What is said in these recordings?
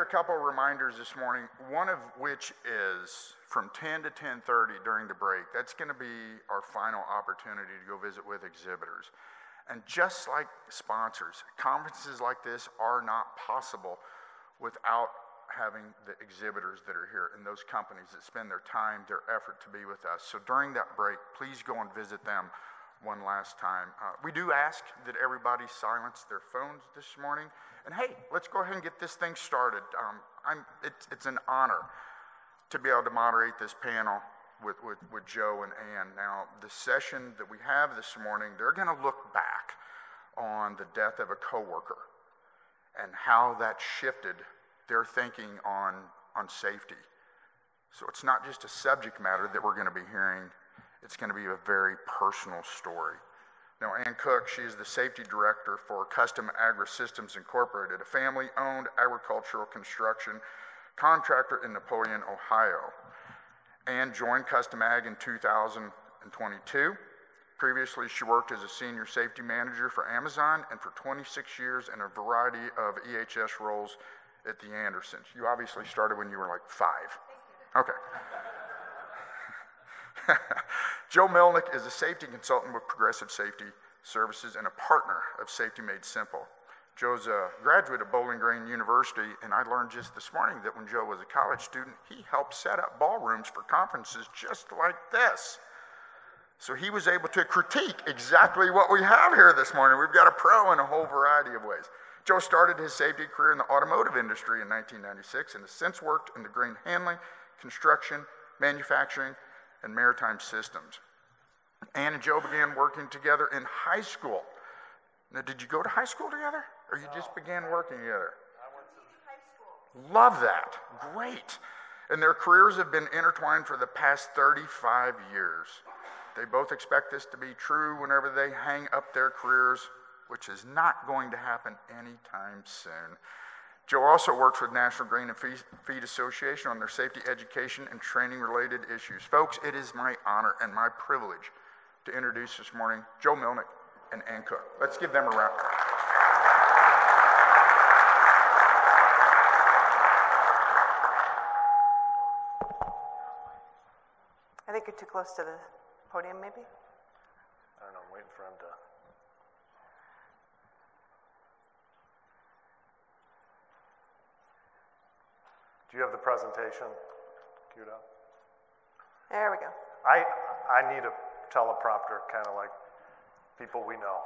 A couple of reminders this morning, one of which is from 10 to 10:30 during the break. That's going to be our final opportunity to go visit with exhibitors. And just like sponsors, conferences like this are not possible without having the exhibitors that are here and those companies that spend their time, their effort to be with us. So during that break, please go and visit them one last time. We do ask that everybody silence their phones this morning. And hey, let's go ahead and get this thing started. It's an honor to be able to moderate this panel with Joe and Ann. Now, the session that we have this morning, they're going to look back on the death of a coworker and how that shifted their thinking on safety. So it's not just a subject matter that we're going to be hearing. It's going to be a very personal story. Now, Ann Cook, she is the safety director for Custom Agri Systems Incorporated, a family-owned agricultural construction contractor in Napoleon, Ohio. Ann joined Custom Ag in 2022. Previously, she worked as a senior safety manager for Amazon and for 26 years in a variety of EHS roles at the Andersons. You obviously started when you were like 5. Okay. Joe Mlynek is a safety consultant with Progressive Safety Services and a partner of Safety Made Simple. Joe's a graduate of Bowling Green University, and I learned just this morning that when Joe was a college student, he helped set up ballrooms for conferences just like this. So he was able to critique exactly what we have here this morning. We've got a pro in a whole variety of ways. Joe started his safety career in the automotive industry in 1996 and has since worked in the grain handling, construction, manufacturing, and maritime systems. Ann and Joe began working together in high school. Now, did you go to high school together, or you just began working together? I went to high school. Love that. Great. And their careers have been intertwined for the past 35 years. They both expect this to be true whenever they hang up their careers, which is not going to happen anytime soon. Joe also works with National Grain and Feed Association on their safety education and training related issues. Folks, it is my honor and my privilege to introduce this morning Joe Mlynek and Ann Cook. Let's give them a round. I think you're too close to the podium, maybe? I don't know, I'm waiting for him to. Do you have the presentation queued up? There we go. I need a teleprompter, kind of like people we know.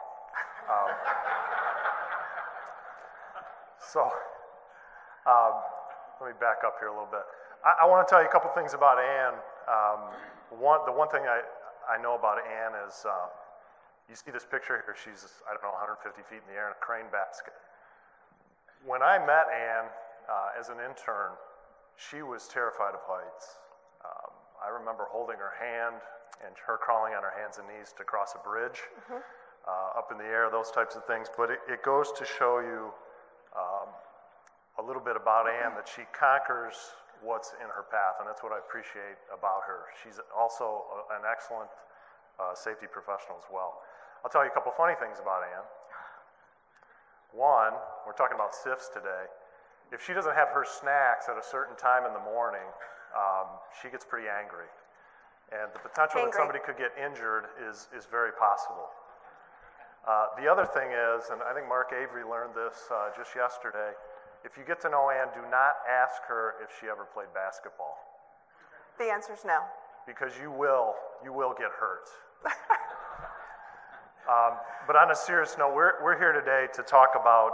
Let me back up here a little bit. I want to tell you a couple things about Ann. The one thing I know about Ann is, you see this picture here, she's, I don't know, 150 feet in the air in a crane basket. When I met Ann as an intern, she was terrified of heights. I remember holding her hand and her crawling on her hands and knees to cross a bridge up in the air, those types of things. But it goes to show you a little bit about Ann, that she conquers what's in her path, and that's what I appreciate about her. She's also an excellent safety professional as well. I'll tell you a couple funny things about Ann. One, we're talking about SIFs today. If she doesn't have her snacks at a certain time in the morning, she gets pretty angry. And the potential that somebody could get injured is very possible. The other thing is, and I think Mark Avery learned this just yesterday, if you get to know Ann, do not ask her if she ever played basketball. The answer is no. Because you will get hurt. But on a serious note, we're here today to talk about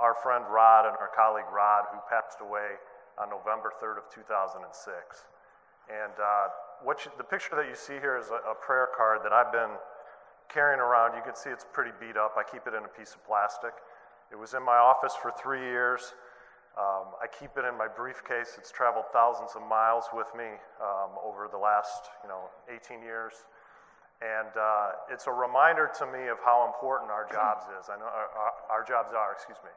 our friend Rod and our colleague Rod, who passed away on November 3rd of 2006. And the picture that you see here is a prayer card that I've been carrying around. You can see it's pretty beat up. I keep it in a piece of plastic. It was in my office for 3 years. I keep it in my briefcase. It's traveled thousands of miles with me over the last 18 years. And it's a reminder to me of how important our jobs is. I know our jobs are, excuse me.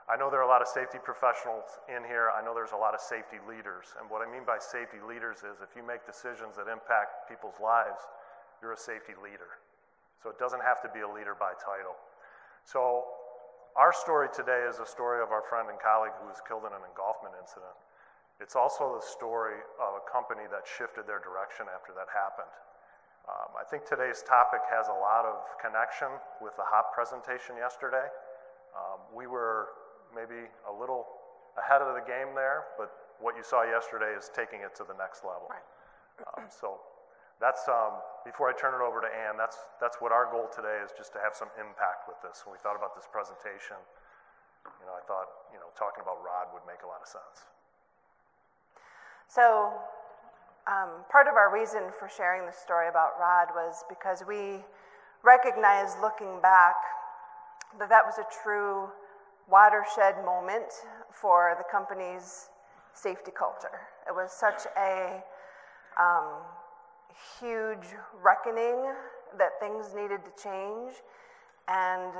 I know there are a lot of safety professionals in here. I know there's a lot of safety leaders. And what I mean by safety leaders is if you make decisions that impact people's lives, you're a safety leader. So it doesn't have to be a leader by title. So Our story today is a story of our friend and colleague who was killed in an engulfment incident. It's also the story of a company that shifted their direction after that happened. I think today's topic has a lot of connection with the HOP presentation yesterday. We were maybe a little ahead of the game there, but what you saw yesterday is taking it to the next level. Right. So that's, before I turn it over to Ann, that's what our goal today is, just to have some impact with this. When we thought about this presentation, I thought, talking about Rod would make a lot of sense. So part of our reason for sharing the story about Rod was because we recognized, looking back, that was a true watershed moment for the company's safety culture. It was such a huge reckoning that things needed to change, and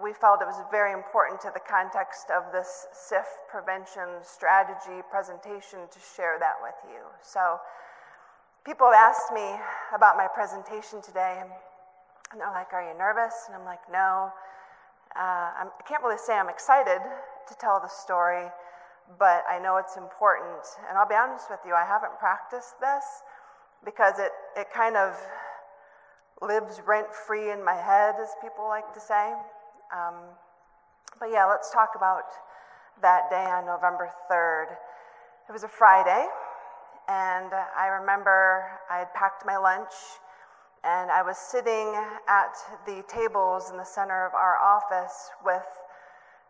we felt it was very important to the context of this SIF prevention strategy presentation to share that with you. So people have asked me about my presentation today, and they're like, "Are you nervous?" And I'm like, "No." I can't really say I'm excited to tell the story, but I know it's important. And I'll be honest with you, I haven't practiced this because it kind of lives rent-free in my head, as people like to say. But yeah, let's talk about that day on November 3rd. It was a Friday, and I remember I had packed my lunch, and I was sitting at the tables in the center of our office with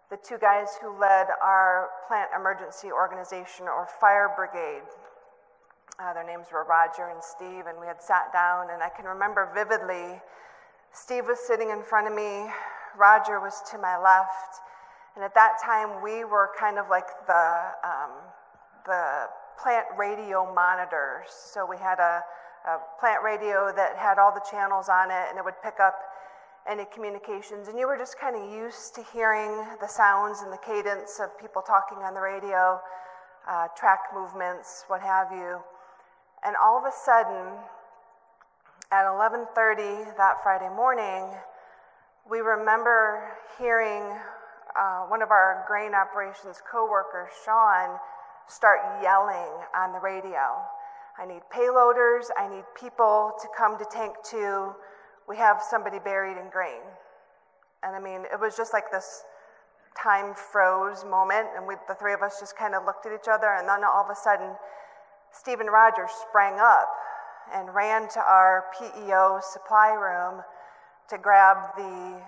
the two guys who led our plant emergency organization, or fire brigade. Their names were Roger and Steve, and we had sat down, and I can remember vividly, Steve was sitting in front of me, Roger was to my left, and at that time we were kind of like the plant radio monitors. So we had a plant radio that had all the channels on it, and it would pick up any communications, and you were just kind of used to hearing the sounds and the cadence of people talking on the radio, track movements, what have you. And all of a sudden, at 11:30 that Friday morning, we remember hearing one of our grain operations coworkers, Sean, start yelling on the radio. "I need payloaders, I need people to come to tank 2. We have somebody buried in grain." And I mean, it was just like this time froze moment, and the three of us just kind of looked at each other, and then all of a sudden, Steve and Roger sprang up and ran to our PEO supply room to grab the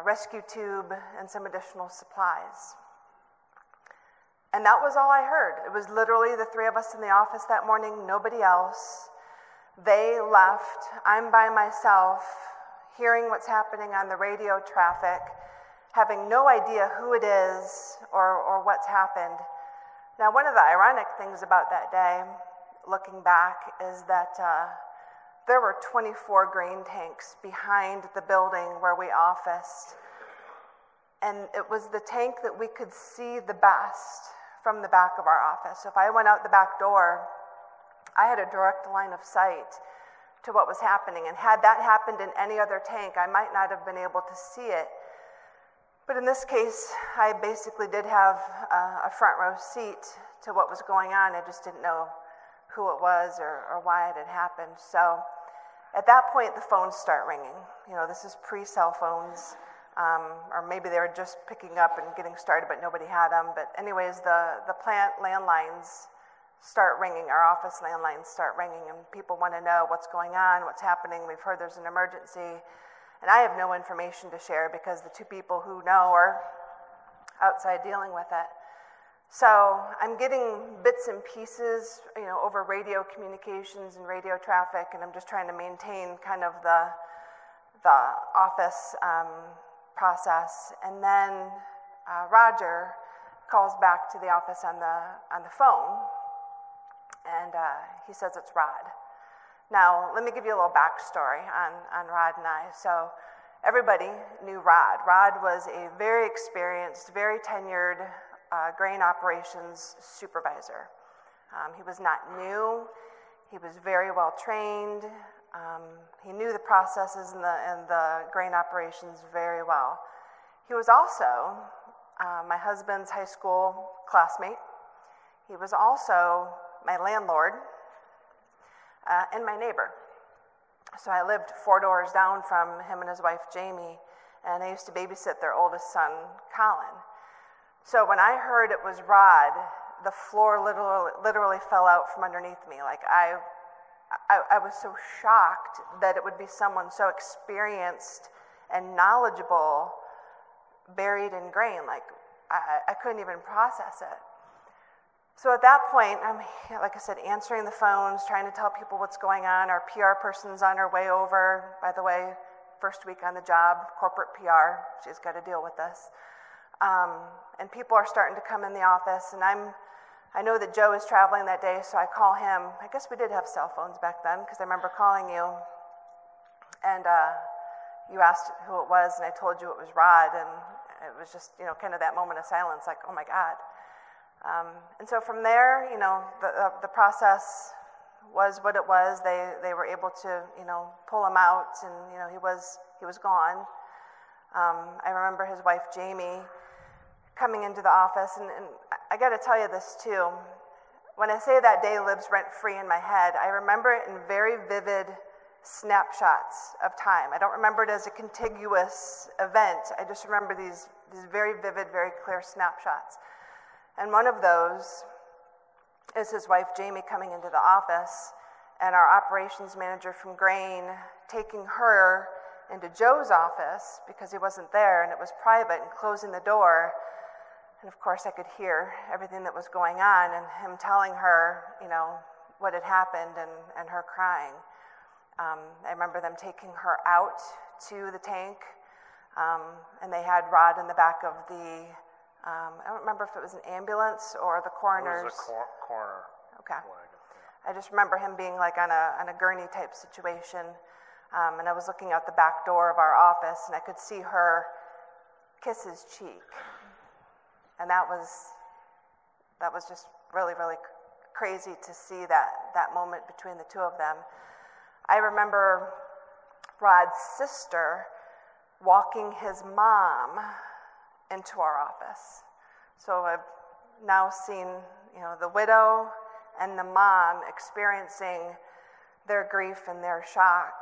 rescue tube and some additional supplies. And that was all I heard. It was literally the three of us in the office that morning, nobody else. They left. I'm by myself, hearing what's happening on the radio traffic, having no idea who it is or what's happened. Now, one of the ironic things about that day, looking back, is that there were 24 grain tanks behind the building where we officed. And it was the tank that we could see the best from the back of our office. So if I went out the back door, I had a direct line of sight to what was happening. And had that happened in any other tank, I might not have been able to see it. But in this case, I basically did have a front row seat to what was going on. I just didn't know who it was or why it had happened. So at that point, the phones start ringing. This is pre-cell phones, or maybe they were just picking up and getting started, but nobody had them. But anyways, the plant landlines start ringing, our office landlines start ringing, and people want to know what's going on, what's happening. We've heard there's an emergency. And I have no information to share because the two people who know are outside dealing with it. So I'm getting bits and pieces, over radio communications and radio traffic, and I'm just trying to maintain kind of the office process. And then Roger calls back to the office on the phone, and he says it's Rod. Now, let me give you a little backstory on Rod and I. So everybody knew Rod. Rod was a very experienced, very tenured grain operations supervisor. He was not new. He was very well trained. He knew the processes and the grain operations very well. He was also my husband's high school classmate. He was also my landlord and my neighbor. So I lived 4 doors down from him and his wife, Jamie, and I used to babysit their oldest son, Colin. So when I heard it was Rod, the floor literally fell out from underneath me. Like I was so shocked that it would be someone so experienced and knowledgeable buried in grain. Like I couldn't even process it. So at that point, I'm, like I said, answering the phones, trying to tell people what's going on. Our PR person's on her way over. By the way, first week on the job, corporate PR. She's got to deal with this. And people are starting to come in the office, and I know that Joe is traveling that day, so I call him. I guess we did have cell phones back then, because I remember calling you, and you asked who it was, and I told you it was Rod, and it was just, kind of that moment of silence, like, oh my God. And so from there, the process was what it was. They were able to, pull him out, and he was gone. I remember his wife Jamie coming into the office, and I got to tell you this too. When I say that day lives rent-free in my head, I remember it in very vivid snapshots of time. I don't remember it as a contiguous event. I just remember these very vivid, very clear snapshots. And one of those is his wife Jamie coming into the office, and our operations manager from Grain taking her into Joe's office because he wasn't there and it was private, and closing the door. And of course I could hear everything that was going on, and him telling her, what had happened, and her crying. I remember them taking her out to the tank, and they had Rod in the back of the, I don't remember if it was an ambulance or the coroner's. It was a coroner. Okay. Wagon, yeah. I just remember him being like on a gurney type situation, and I was looking out the back door of our office, and I could see her kiss his cheek, and that was just really, really crazy to see that moment between the two of them. I remember Rod's sister walking his mom into our office. So I've now seen, the widow and the mom experiencing their grief and their shock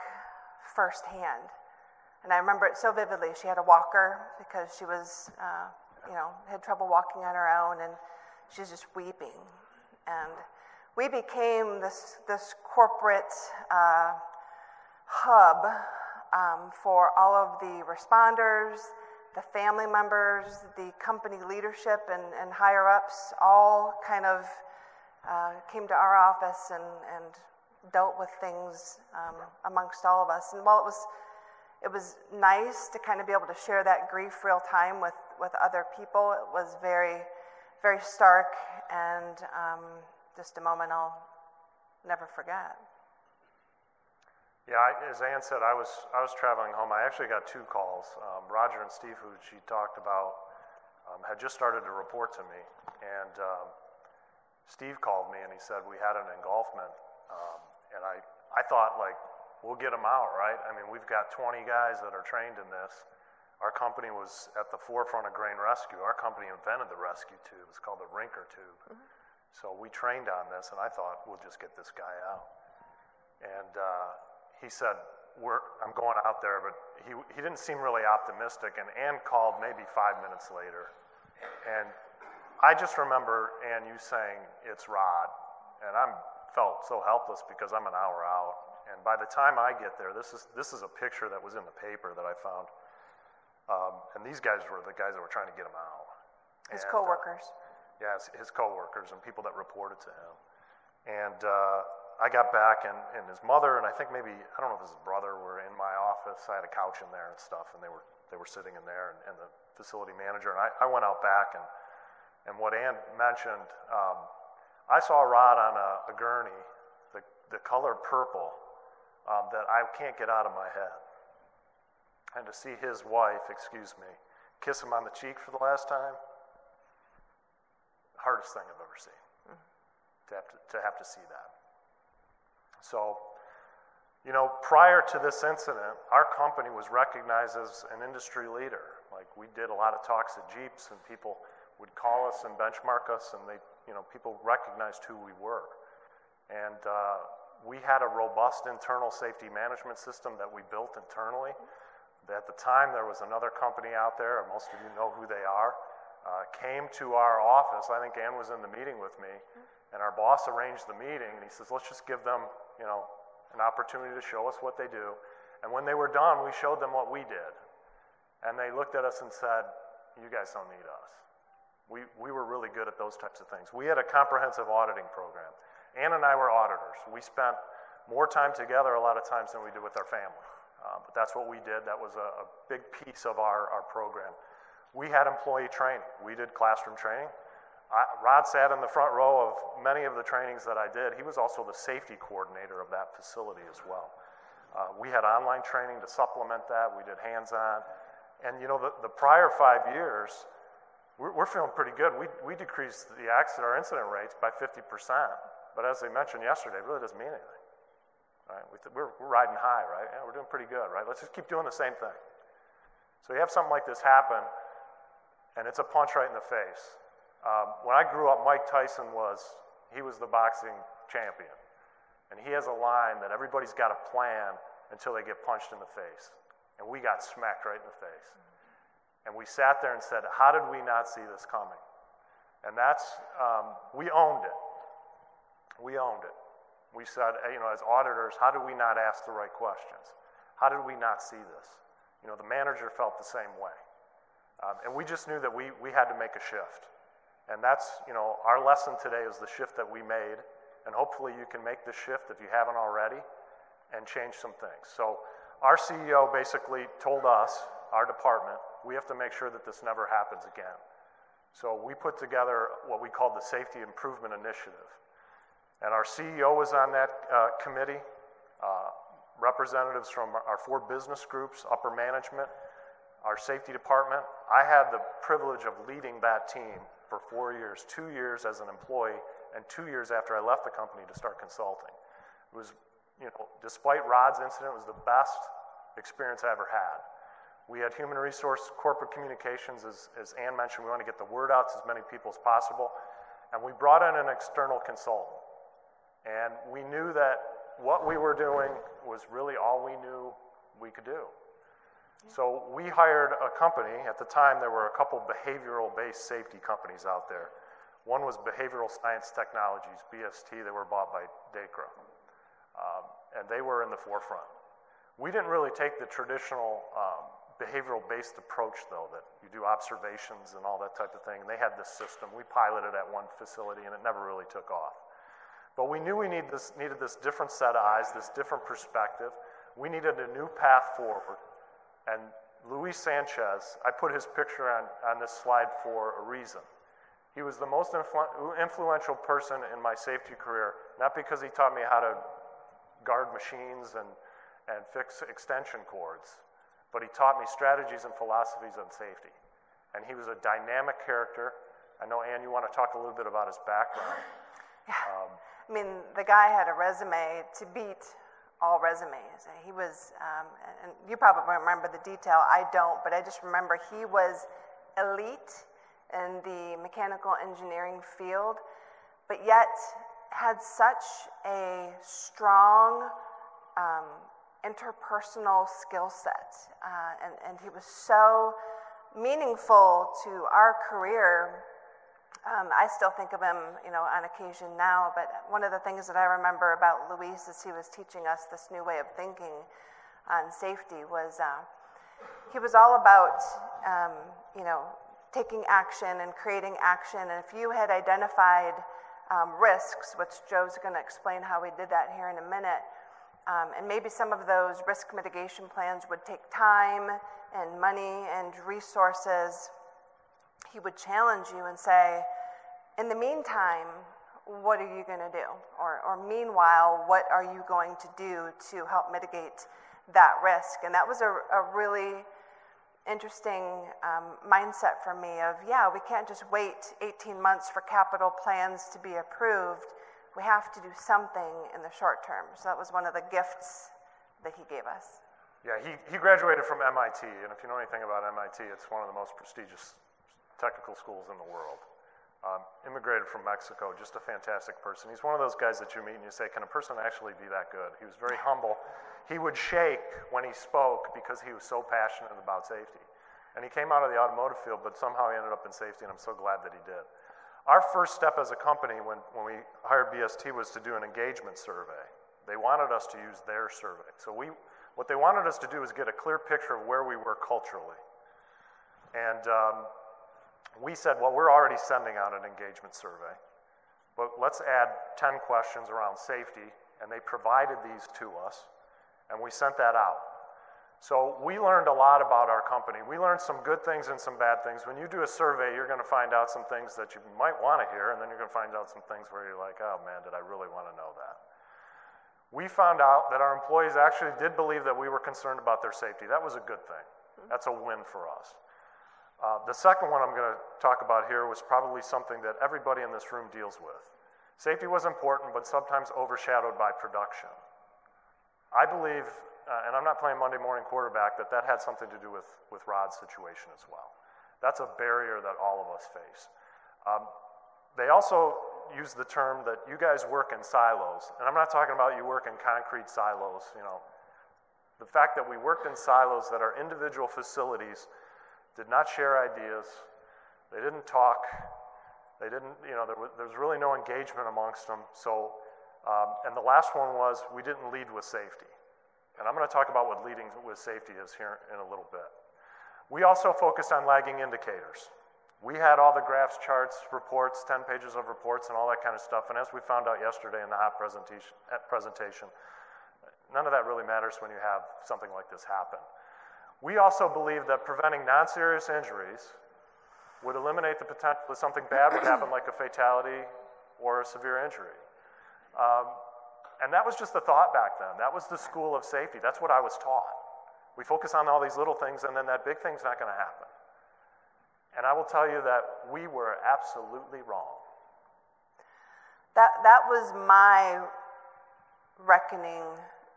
firsthand. And I remember it so vividly. She had a walker because she was, had trouble walking on her own, and she's just weeping. And we became this corporate hub for all of the responders, the family members, the company leadership and higher-ups, all kind of came to our office and dealt with things amongst all of us. And while it was nice to kind of be able to share that grief real time with other people, it was very, very stark, and just a moment I'll never forget. Yeah, as Ann said, I was traveling home. I actually got 2 calls. Roger and Steve, who she talked about, had just started to report to me. And Steve called me and he said, we had an engulfment. And I thought, we'll get them out, right? I mean, we've got 20 guys that are trained in this. Our company was at the forefront of grain rescue. Our company invented the rescue tube. It's called the Rinker tube. Mm-hmm. So we trained on this, and I thought, we'll just get this guy out. And he said, I'm going out there, but he didn't seem really optimistic, and Ann called maybe 5 minutes later. And I just remember, Ann, you saying, it's Rod. And I felt so helpless because I'm an hour out. And by the time I get there, this is a picture that was in the paper that I found. And these guys were the guys that were trying to get him out. His coworkers. Yeah, his coworkers and people that reported to him. And I got back, and his mother, and I think maybe, I don't know if his brother, were in my office. I had a couch in there and stuff, and they were sitting in there, and the facility manager. And I went out back, and what Ann mentioned, I saw Rod on a gurney, the color purple, that I can't get out of my head. And to see his wife, kiss him on the cheek for the last time, hardest thing I've ever seen, to have to see that. So You know, prior to this incident, our company was recognized as an industry leader. Like, we did a lot of talks at Jeeps, and people would call us and benchmark us, and people recognized who we were. And we had a robust internal safety management system that we built internally. At the time, there was another company out there, and most of you know who they are, came to our office. I think Ann was in the meeting with me, and our boss arranged the meeting, and he says, let's just give them, an opportunity to show us what they do. And when they were done, we showed them what we did. And they looked at us and said, you guys don't need us. We were really good at those types of things. We had a comprehensive auditing program. Ann and I were auditors. We spent more time together a lot of times than we did with our family. But that's what we did. That was a big piece of our program. We had employee training. We did classroom training. Rod sat in the front row of many of the trainings that I did. He was also the safety coordinator of that facility as well. We had online training to supplement that. We did hands-on. And the prior 5 years, we're feeling pretty good. We decreased our incident rates by 50%. But as I mentioned yesterday, it really doesn't mean anything. Right? We're riding high, right? Yeah, we're doing pretty good, right? Let's just keep doing the same thing. So you have something like this happen, and it's a punch right in the face. When I grew up, Mike Tyson was the boxing champion. And he has a line that everybody's got a plan until they get punched in the face. And we got smacked right in the face. And we sat there and said, how did we not see this coming? And we owned it. We owned it. We said, as auditors, how did we not ask the right questions? How did we not see this? The manager felt the same way. And we just knew that we had to make a shift. And that's, our lesson today is the shift that we made. And hopefully you can make this shift if you haven't already and change some things. So our CEO basically told us, our department, we have to make sure that this never happens again. So we put together what we called the Safety Improvement Initiative. And our CEO was on that committee, representatives from our 4 business groups, upper management, our safety department. I had the privilege of leading that team for 4 years, 2 years as an employee, and 2 years after I left the company to start consulting. It was, despite Rod's incident, it was the best experience I ever had. We had human resource corporate communications, as Ann mentioned, we want to get the word out to as many people as possible, and we brought in an external consultant. And we knew that what we were doing was really all we knew we could do. So we hired a company. At the time, there were a couple behavioral-based safety companies out there. One was Behavioral Science Technologies, BST. They were bought by Dacra. And they were in the forefront. We didn't really take the traditional behavioral-based approach, though, that you do observations and all that type of thing. And they had this system. We piloted at one facility, and it never really took off. But we knew we needed this different set of eyes, this different perspective. We needed a new path forward. And Luis Sanchez, I put his picture on this slide for a reason. He was the most influential person in my safety career, not because he taught me how to guard machines and fix extension cords, but he taught me strategies and philosophies on safety. And he was a dynamic character. I know, Ann, you want to talk a little bit about his background. Yeah. The guy had a resume to beat all resumes. He was, and you probably remember the detail, I don't, but I just remember he was elite in the mechanical engineering field, but yet had such a strong interpersonal skill set, and he was so meaningful to our career. I still think of him, on occasion now, but one of the things that I remember about Luis as he was teaching us this new way of thinking on safety was he was all about, taking action and creating action. And if you had identified risks, which Joe's going to explain how we did that here in a minute, and maybe some of those risk mitigation plans would take time and money and resources, he would challenge you and say, in the meantime, what are you going to do? Or meanwhile, what are you going to do to help mitigate that risk? And that was a really interesting mindset for me of, we can't just wait 18 months for capital plans to be approved. We have to do something in the short term. So that was one of the gifts that he gave us. Yeah, he graduated from MIT, and if you know anything about MIT, it's one of the most prestigious technical schools in the world. Immigrated from Mexico, just a fantastic person. He's one of those guys that you meet and you say, can a person actually be that good? He was very humble. He would shake when he spoke because he was so passionate about safety. And he came out of the automotive field, but somehow he ended up in safety, and I'm so glad that he did. Our first step as a company when we hired BST was to do an engagement survey. They wanted us to use their survey. So what they wanted us to do is get a clear picture of where we were culturally. And we said, well, we're already sending out an engagement survey, but let's add 10 questions around safety, and they provided these to us, and we sent that out. So we learned a lot about our company. We learned some good things and some bad things. When you do a survey, you're going to find out some things that you might want to hear, and then you're going to find out some things where you're like, oh man, did I really want to know that? We found out that our employees actually did believe that we were concerned about their safety. That was a good thing. That's a win for us. The second one I'm going to talk about here was probably something that everybody in this room deals with. Safety was important, but sometimes overshadowed by production. I believe, and I'm not playing Monday morning quarterback, that had something to do with Rod's situation as well. That's a barrier that all of us face. They also use the term that you guys work in silos, and I'm not talking about you work in concrete silos. You know, the fact that we worked in silos, that our individual facilities did not share ideas, they didn't talk, they didn't, you know, there was really no engagement amongst them. So, and the last one was we didn't lead with safety. And I'm going to talk about what leading with safety is here in a little bit. We also focused on lagging indicators. We had all the graphs, charts, reports, 10 pages of reports, and all that kind of stuff. And as we found out yesterday in the HOP presentation, none of that really matters when you have something like this happen. We also believe that preventing non-serious injuries would eliminate the potential that something bad would happen, like a fatality or a severe injury. And that was just the thought back then. That was the school of safety. That's what I was taught. We focus on all these little things, and then that big thing's not going to happen. And I will tell you that we were absolutely wrong. That was my reckoning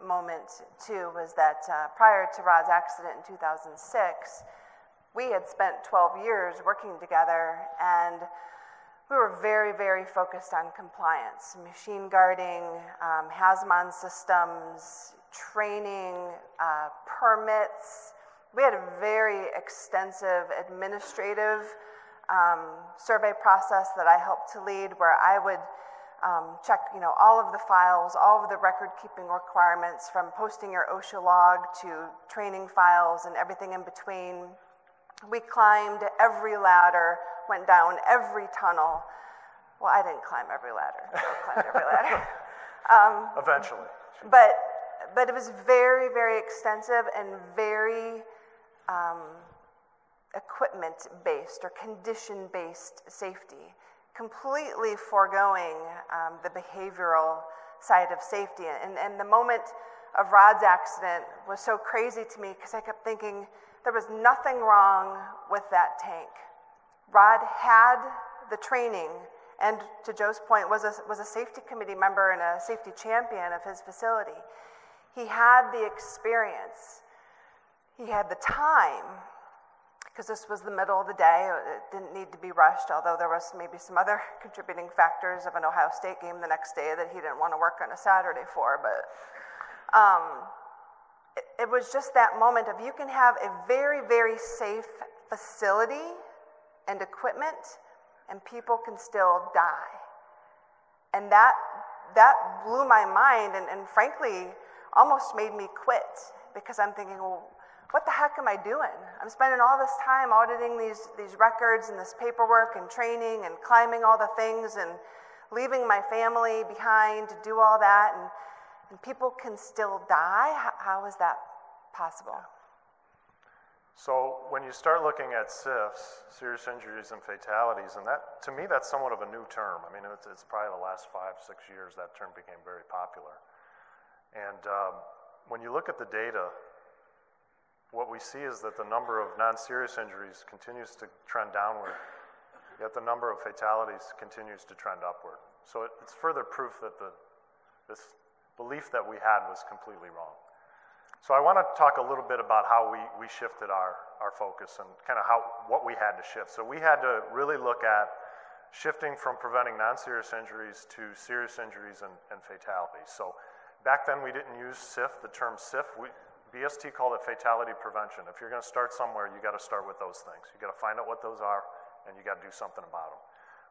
moment, too, was that prior to Rod's accident in 2006, we had spent 12 years working together, and we were very, very focused on compliance, machine guarding, HAZMAT systems, training, permits. We had a very extensive administrative survey process that I helped to lead, where I would check, all of the files, all of the record-keeping requirements, from posting your OSHA log to training files and everything in between. We climbed every ladder, went down every tunnel. Well, I didn't climb every ladder. I climbed every ladder. Eventually. But it was very, very extensive and very equipment-based or condition-based safety, completely foregoing the behavioral side of safety. And the moment of Rod's accident was so crazy to me because I kept thinking there was nothing wrong with that tank. Rod had the training, and to Joe's point, was a safety committee member and a safety champion of his facility. He had the experience. He had the time, because this was the middle of the day. It didn't need to be rushed, although there was maybe some other contributing factors of an Ohio State game the next day that he didn't want to work on a Saturday for. But it was just that moment of, you can have a very, very safe facility and equipment, and people can still die. And that blew my mind, and frankly, almost made me quit, because I'm thinking, well, what the heck am I doing? I'm spending all this time auditing these records and this paperwork and training and climbing all the things and leaving my family behind to do all that, and people can still die? How is that possible? So when you start looking at SIFs, serious injuries and fatalities, and that, to me, that's somewhat of a new term. I mean, it's probably the last 5-6 years that term became very popular. And when you look at the data, what we see is that the number of non-serious injuries continues to trend downward, yet the number of fatalities continues to trend upward. So it's further proof that this belief that we had was completely wrong. So I want to talk a little bit about how we shifted our focus and kind of what we had to shift. So we had to really look at shifting from preventing non-serious injuries to serious injuries and fatalities. So back then we didn't use SIF, the term SIF. BST called it fatality prevention. If you're going to start somewhere, you got to start with those things. You got to find out what those are, and you got to do something about them.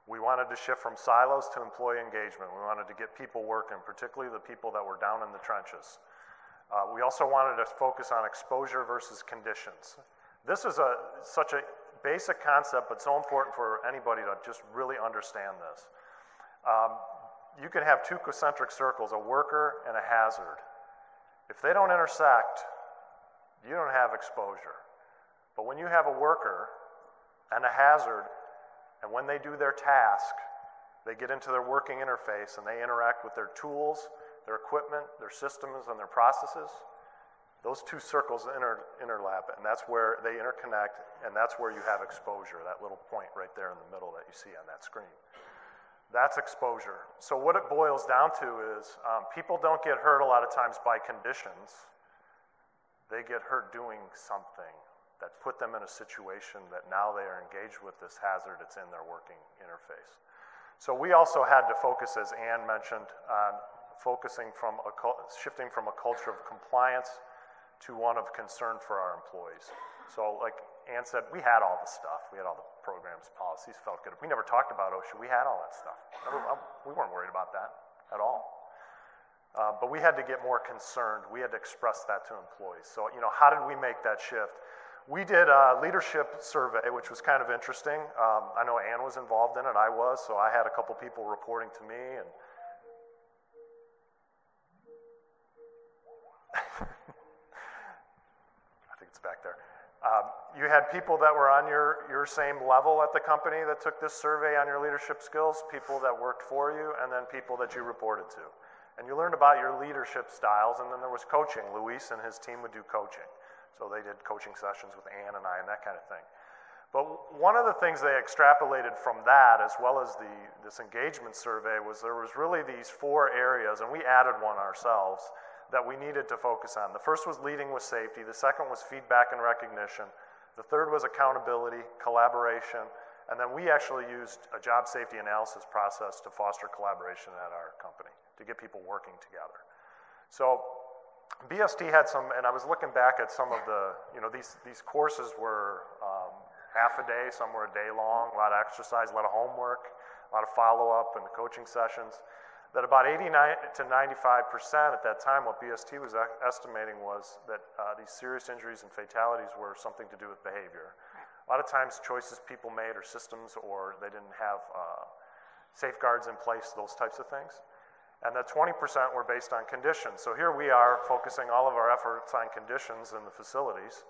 We wanted to shift from silos to employee engagement. We wanted to get people working, particularly the people that were down in the trenches. We also wanted to focus on exposure versus conditions. This is such a basic concept, but so important for anybody to just really understand this. You can have two concentric circles, a worker and a hazard. If they don't intersect, you don't have exposure. But when you have a worker and a hazard, and when they do their task, they get into their working interface and they interact with their tools, their equipment, their systems, and their processes, those two circles interlap, and that's where they interconnect, and that's where you have exposure, that little point right there in the middle that you see on that screen. That's exposure. So what it boils down to is people don't get hurt a lot of times by conditions. They get hurt doing something that put them in a situation that now they are engaged with this hazard that's in their working interface. So we also had to focus, as Ann mentioned, on shifting from a culture of compliance to one of concern for our employees. So like Ann said, we had all the stuff. We had all the programs, policies, felt good. We never talked about OSHA. We had all that stuff. We weren't worried about that at all. But we had to get more concerned. We had to express that to employees. So, how did we make that shift? We did a leadership survey, which was kind of interesting. I know Ann was involved in it. I was. So I had a couple people reporting to me, and I think it's back there. You had people that were on your same level at the company that took this survey on your leadership skills, people that worked for you, and then people that you reported to. And you learned about your leadership styles, and then there was coaching. Luis and his team would do coaching. So they did coaching sessions with Ann and I and that kind of thing. But one of the things they extrapolated from that, as well as this engagement survey, was there was really these 4 areas, and we added one ourselves, that we needed to focus on. The first was leading with safety. The second was feedback and recognition. The third was accountability, collaboration, and then we actually used a job safety analysis process to foster collaboration at our company, to get people working together. So BST had some, and I was looking back at some of the, these courses were half a day, some were a day long, a lot of exercise, a lot of homework, a lot of follow-up and the coaching sessions. That about 89 to 95% at that time, what BST was estimating was that these serious injuries and fatalities were something to do with behavior. A lot of times choices people made or systems, or they didn't have safeguards in place, those types of things. And that 20% were based on conditions. So here we are focusing all of our efforts on conditions in the facilities,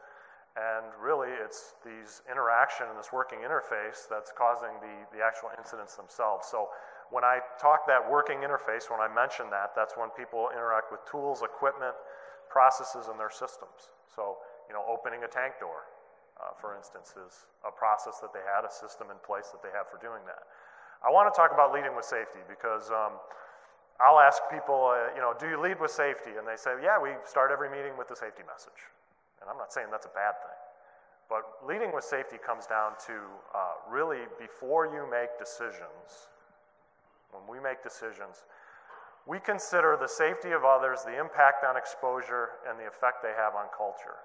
and really it's these interaction and this working interface that's causing the actual incidents themselves. So when I talk that working interface, when I mention that, that's when people interact with tools, equipment, processes, and their systems. So, opening a tank door, for instance, is a process that they had, a system in place that they have for doing that. I want to talk about leading with safety because I'll ask people, do you lead with safety? And they say, yeah, we start every meeting with the safety message. And I'm not saying that's a bad thing. But leading with safety comes down to really before you make decisions, when we make decisions, we consider the safety of others, the impact on exposure, and the effect they have on culture.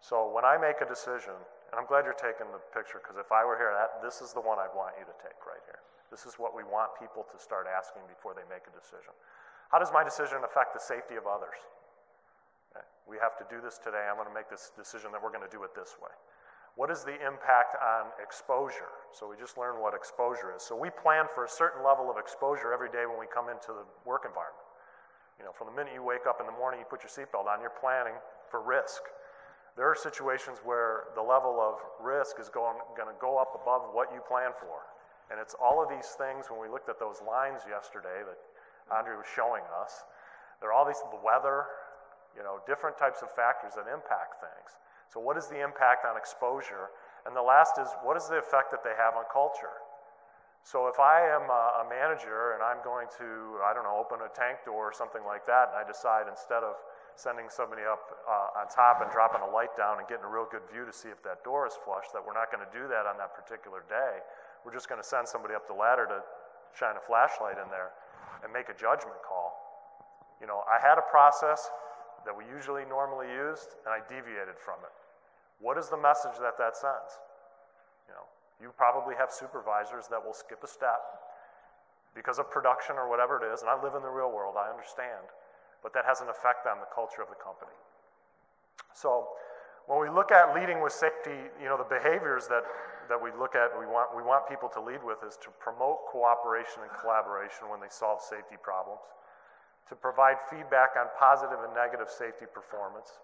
So when I make a decision, and I'm glad you're taking the picture, because if I were here, this is the one I'd want you to take right here. This is what we want people to start asking before they make a decision. How does my decision affect the safety of others? Okay. We have to do this today. I'm going to make this decision that we're going to do it this way. What is the impact on exposure? So we just learned what exposure is. So we plan for a certain level of exposure every day when we come into the work environment. From the minute you wake up in the morning, you put your seatbelt on, you're planning for risk. There are situations where the level of risk is going to go up above what you plan for. And it's all of these things, when we looked at those lines yesterday that Andre was showing us, there are all these, the weather, different types of factors that impact things. So what is the impact on exposure? And the last is, what is the effect that they have on culture? So if I am a manager and I'm going to, I don't know, open a tank door or something like that, and I decide instead of sending somebody up on top and dropping a light down and getting a real good view to see if that door is flush, that we're not going to do that on that particular day. We're just going to send somebody up the ladder to shine a flashlight in there and make a judgment call. You know, I had a process that we normally used, and I deviated from it. What is the message that sends? You know, you probably have supervisors that will skip a step because of production or whatever it is, and I live in the real world, I understand, but that has an effect on the culture of the company. So when we look at leading with safety, you know, the behaviors that we look at, we want people to lead with is to promote cooperation and collaboration when they solve safety problems, to provide feedback on positive and negative safety performance,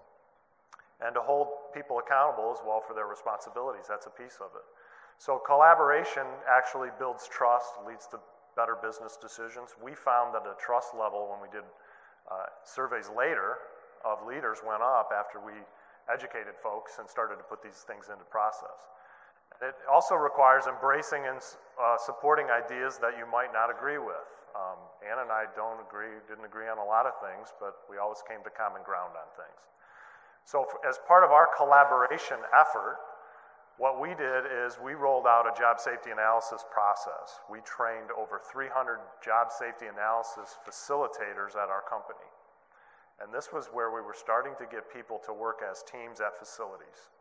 and to hold people accountable as well for their responsibilities. That's a piece of it. So collaboration actually builds trust, leads to better business decisions. We found that the trust level when we did surveys later of leaders went up after we educated folks and started to put these things into process. It also requires embracing and supporting ideas that you might not agree with. Ann and I didn't agree on a lot of things, but we always came to common ground on things. So as part of our collaboration effort, what we did is we rolled out a job safety analysis process. We trained over 300 job safety analysis facilitators at our company. And this was where we were starting to get people to work as teams at facilities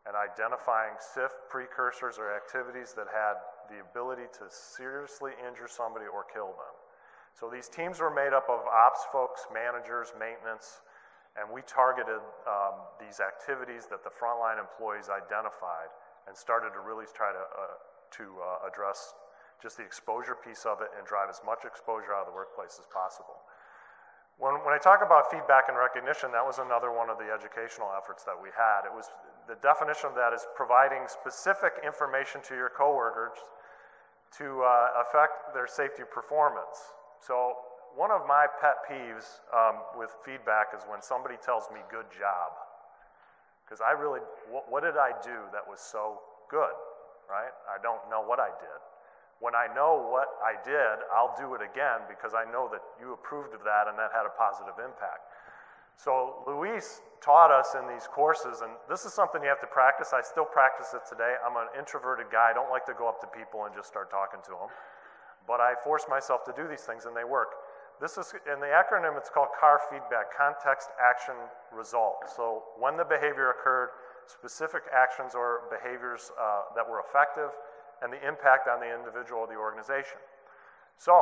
and identifying SIF precursors or activities that had the ability to seriously injure somebody or kill them. So these teams were made up of ops folks, managers, maintenance, and we targeted these activities that the frontline employees identified and started to really try to address just the exposure piece of it and drive as much exposure out of the workplace as possible. When I talk about feedback and recognition, that was another one of the educational efforts that we had. It was, the definition of that is providing specific information to your coworkers to affect their safety performance. So one of my pet peeves with feedback is when somebody tells me good job. Because what did I do that was so good, right? I don't know what I did. When I know what I did, I'll do it again because I know that you approved of that and that had a positive impact. So Luis taught us in these courses, and this is something you have to practice. I still practice it today. I'm an introverted guy. I don't like to go up to people and just start talking to them. But I force myself to do these things, and they work. This is, in the acronym, it's called CAR feedback, context, action, result. So when the behavior occurred, specific actions or behaviors that were effective, and the impact on the individual or the organization. So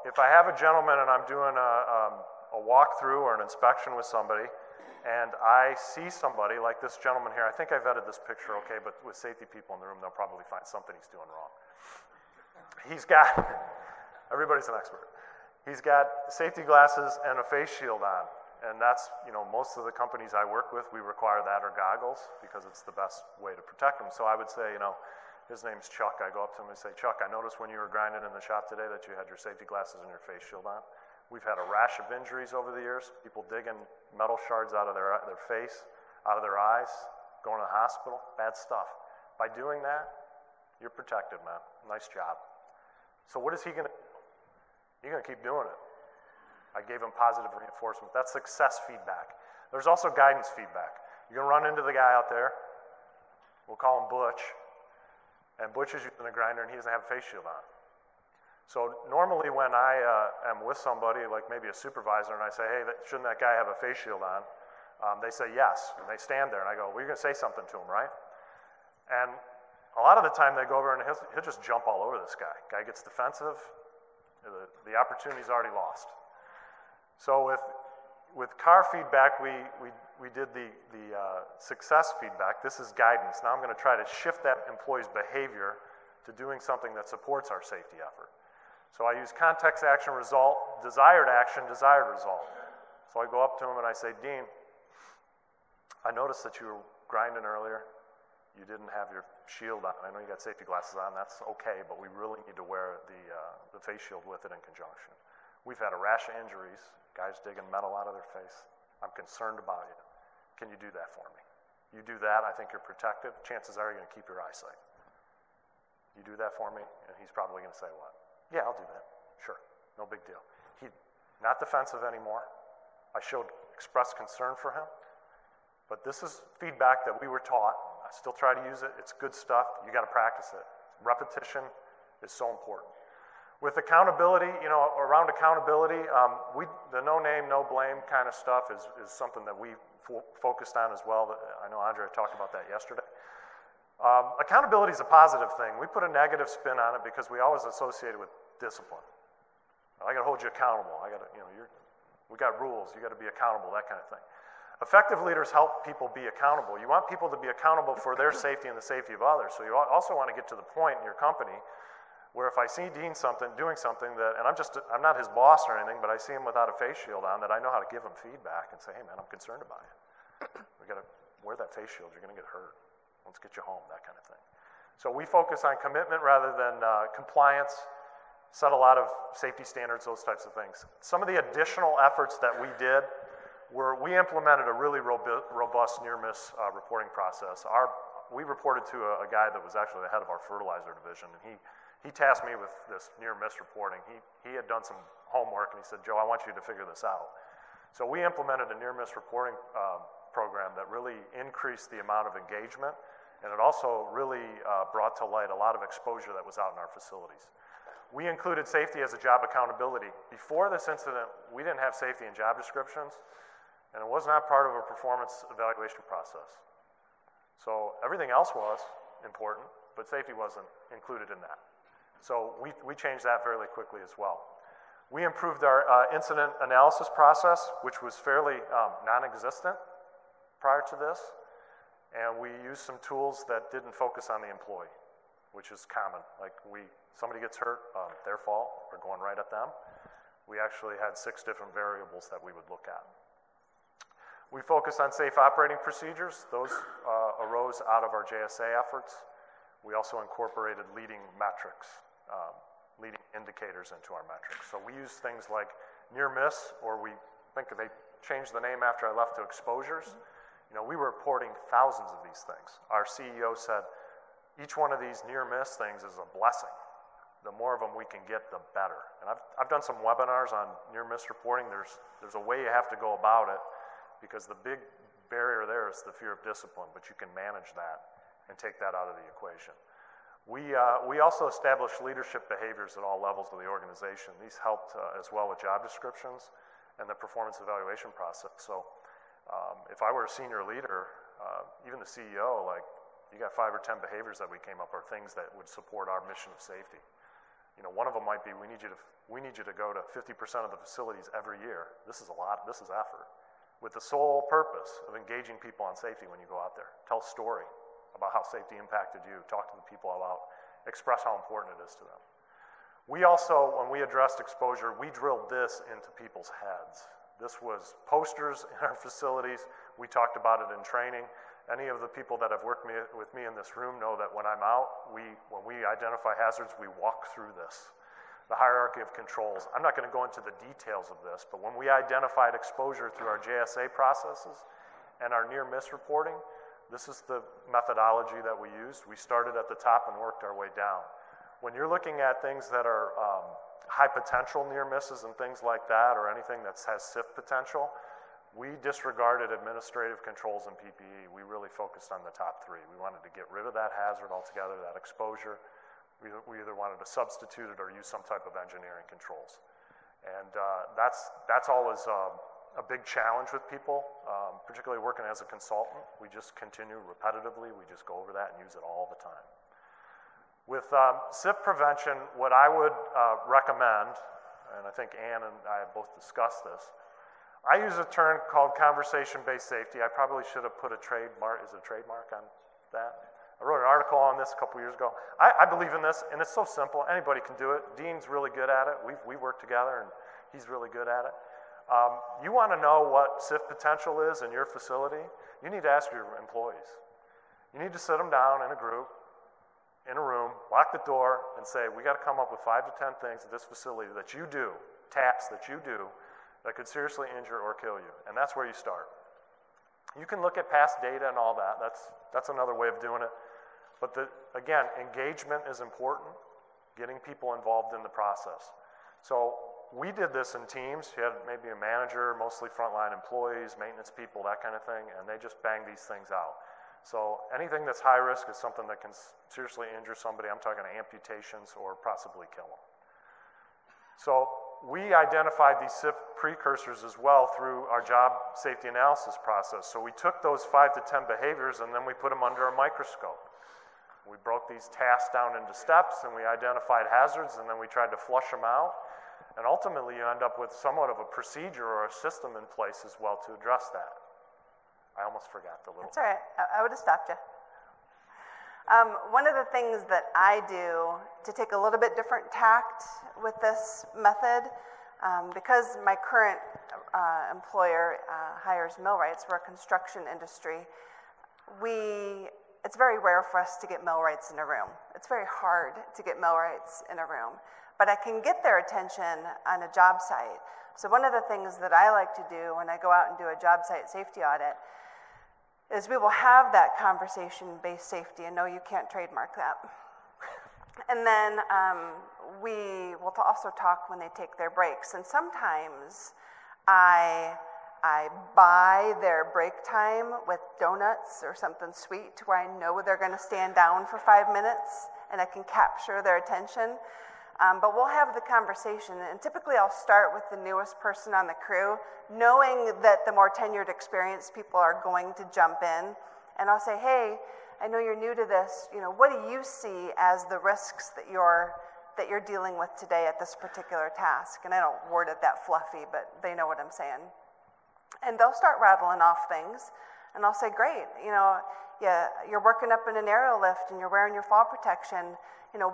if I have a gentleman and I'm doing a walkthrough or an inspection with somebody, and I see somebody like this gentleman here, I think I vetted this picture okay, but with safety people in the room, they'll probably find something he's doing wrong. He's got, everybody's an expert. He's got safety glasses and a face shield on. And that's, you know, most of the companies I work with, we require that or goggles because it's the best way to protect them. So I would say, you know, his name's Chuck. I go up to him and say, Chuck, I noticed when you were grinding in the shop today that you had your safety glasses and your face shield on. We've had a rash of injuries over the years, people digging metal shards out of their face, out of their eyes, going to the hospital, bad stuff. By doing that, you're protected, man. Nice job. So what is he going to do? He's going to keep doing it. I gave him positive reinforcement. That's success feedback. There's also guidance feedback. You're going to run into the guy out there. We'll call him Butch. And Butch is using a grinder and he doesn't have a face shield on. So normally when I am with somebody, like maybe a supervisor, and I say, hey, shouldn't that guy have a face shield on? They say yes, and they stand there, and I go, well, you're going to say something to him, right? And a lot of the time they go over and he'll just jump all over this guy. Guy gets defensive, the opportunity's already lost. So with CAR feedback, we did the success feedback. This is guidance. Now I'm going to try to shift that employee's behavior to doing something that supports our safety effort. So I use context, action, result, desired action, desired result. So I go up to him and I say, Dean, I noticed that you were grinding earlier. You didn't have your shield on. I know you got safety glasses on. That's okay, but we really need to wear the face shield with it in conjunction. We've had a rash of injuries, guys digging metal out of their face. I'm concerned about you. Can you do that for me? You do that, I think you're protected. Chances are you're going to keep your eyesight. You do that for me? And he's probably going to say what? Yeah, I'll do that. Sure, no big deal. He's not defensive anymore. I showed expressed concern for him. But this is feedback that we were taught. I still try to use it. It's good stuff. You got to practice it. Repetition is so important. With accountability, around accountability, the no name, no blame kind of stuff is something that we focused on as well. I know Andre talked about that yesterday. Accountability is a positive thing. We put a negative spin on it because we always associate it with discipline. I got to hold you accountable. We got rules. You got to be accountable, that kind of thing. Effective leaders help people be accountable. You want people to be accountable for their safety and the safety of others. So you also want to get to the point in your company where if I see Dean doing something that, and I'm not his boss or anything, but I see him without a face shield on, that I know how to give him feedback and say, hey man, I'm concerned about you. We got to wear that face shield. You're going to get hurt. Let's get you home, that kind of thing. So we focus on commitment rather than compliance, set a lot of safety standards, those types of things. Some of the additional efforts that we did were we implemented a really robust near-miss reporting process. We reported to a guy that was actually the head of our fertilizer division, and he tasked me with this near-miss reporting. He had done some homework, and he said, Joe, I want you to figure this out. So we implemented a near-miss reporting program that really increased the amount of engagement, and it also really brought to light a lot of exposure that was out in our facilities. We included safety as a job accountability. Before this incident, we didn't have safety in job descriptions, and it was not part of a performance evaluation process. So everything else was important, but safety wasn't included in that. So we changed that fairly quickly as well. We improved our incident analysis process, which was fairly non-existent prior to this, and we used some tools that didn't focus on the employee, which is common. Like somebody gets hurt, their fault, we're going right at them. We actually had 6 different variables that we would look at. We focus on safe operating procedures. Those arose out of our JSA efforts. We also incorporated leading metrics, leading indicators into our metrics. So we use things like near miss, or we think they changed the name after I left to exposures. We were reporting thousands of these things. Our CEO said, each one of these near miss things is a blessing. The more of them we can get, the better. And I've done some webinars on near miss reporting. There's a way you have to go about it, because the big barrier there is the fear of discipline, but you can manage that and take that out of the equation. We also established leadership behaviors at all levels of the organization. These helped as well with job descriptions and the performance evaluation process. So if I were a senior leader, even the CEO, you got 5 or 10 behaviors that we came up, or things that would support our mission of safety. One of them might be, we need you to go to 50% of the facilities every year. This is a lot, this is effort, with the sole purpose of engaging people on safety when you go out there. Tell a story about how safety impacted you. Talk to the people express how important it is to them. We also, when we addressed exposure, we drilled this into people's heads. This was posters in our facilities. We talked about it in training. Any of the people that have worked with me in this room know that when I'm out, when we identify hazards, we walk through this. The hierarchy of controls. I'm not going to go into the details of this, but when we identified exposure through our JSA processes and our near-miss reporting, this is the methodology that we used. We started at the top and worked our way down. When you're looking at things that are high potential near misses and things like that, or anything that has SIF potential, we disregarded administrative controls and PPE. We really focused on the top 3. We wanted to get rid of that hazard altogether, that exposure. We either wanted to substitute it or use some type of engineering controls. And that's always a big challenge with people, particularly working as a consultant. We just continue repetitively. We just go over that and use it all the time. With SIF prevention, what I would recommend, and I think Ann and I have both discussed this, I use a term called conversation-based safety. I probably should have put a trademark. Is it a trademark on that? I wrote an article on this a couple years ago. I believe in this, and it's so simple. Anybody can do it. Dean's really good at it. We work together, and he's really good at it. You want to know what SIF potential is in your facility, you need to ask your employees. You need to sit them down in a group, in a room, lock the door, and say, we got to come up with 5 to 10 things at this facility that you do, tasks that you do, that could seriously injure or kill you. And that's where you start. You can look at past data and all that. That's another way of doing it. But again, engagement is important, getting people involved in the process. So we did this in teams. You had maybe a manager, mostly frontline employees, maintenance people, that kind of thing, and they just bang these things out. So anything that's high risk is something that can seriously injure somebody. I'm talking amputations or possibly kill them. So we identified these SIF precursors as well through our job safety analysis process. So we took those 5 to 10 behaviors and then we put them under a microscope. We broke these tasks down into steps and we identified hazards and then we tried to flush them out. And ultimately you end up with somewhat of a procedure or a system in place as well to address that. I almost forgot the little. That's all right. I would have stopped you. One of the things that I do to take a little bit different tact with this method, because my current employer hires millwrights, we're a construction industry, it's very rare for us to get millwrights in a room. It's very hard to get millwrights in a room, but I can get their attention on a job site. So one of the things that I like to do when I go out and do a job site safety audit is we will have that conversation-based safety, and no, you can't trademark that. And then we will also talk when they take their breaks. And sometimes I buy their break time with donuts or something sweet to where I know they're going to stand down for 5 minutes, and I can capture their attention. But we'll have the conversation, and typically I'll start with the newest person on the crew, knowing that the more tenured, experienced people are going to jump in, and I'll say, hey, I know you're new to this, what do you see as the risks that you're dealing with today at this particular task? And I don't word it that fluffy, but they know what I'm saying. And they'll start rattling off things, and I'll say, great, you're working up in an aerial lift and you're wearing your fall protection.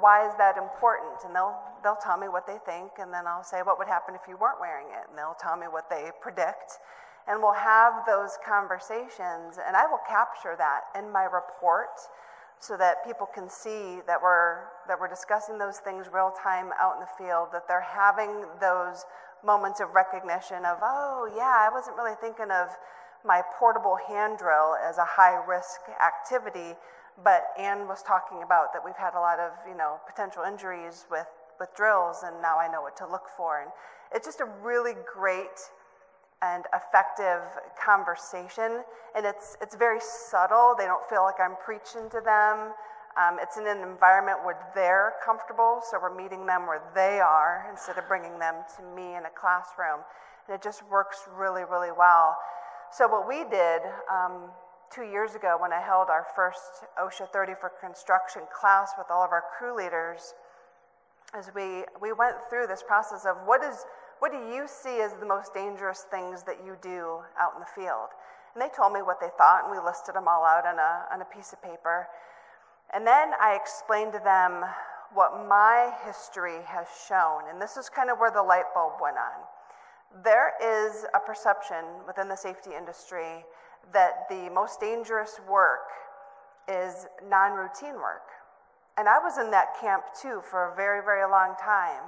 Why is that important? And they'll tell me what they think, and then I'll say, what would happen if you weren't wearing it? And they'll tell me what they predict. And we'll have those conversations, and I will capture that in my report so that people can see that we're discussing those things real time out in the field, that they're having those moments of recognition of, oh yeah, I wasn't really thinking of my portable hand drill as a high risk activity, but Ann was talking about that we've had a lot of potential injuries with drills, and now I know what to look for. And it's just a really great and effective conversation, and it's very subtle. They don't feel like I'm preaching to them. It's in an environment where they're comfortable, so we're meeting them where they are instead of bringing them to me in a classroom, and it just works really, really well. So what we did 2 years ago when I held our first OSHA 30 for construction class with all of our crew leaders is we went through this process of what do you see as the most dangerous things that you do out in the field? And they told me what they thought, and we listed them all out on a piece of paper. And then I explained to them what my history has shown, and this is kind of where the light bulb went on. There is a perception within the safety industry that the most dangerous work is non-routine work. And I was in that camp too for a very, very long time,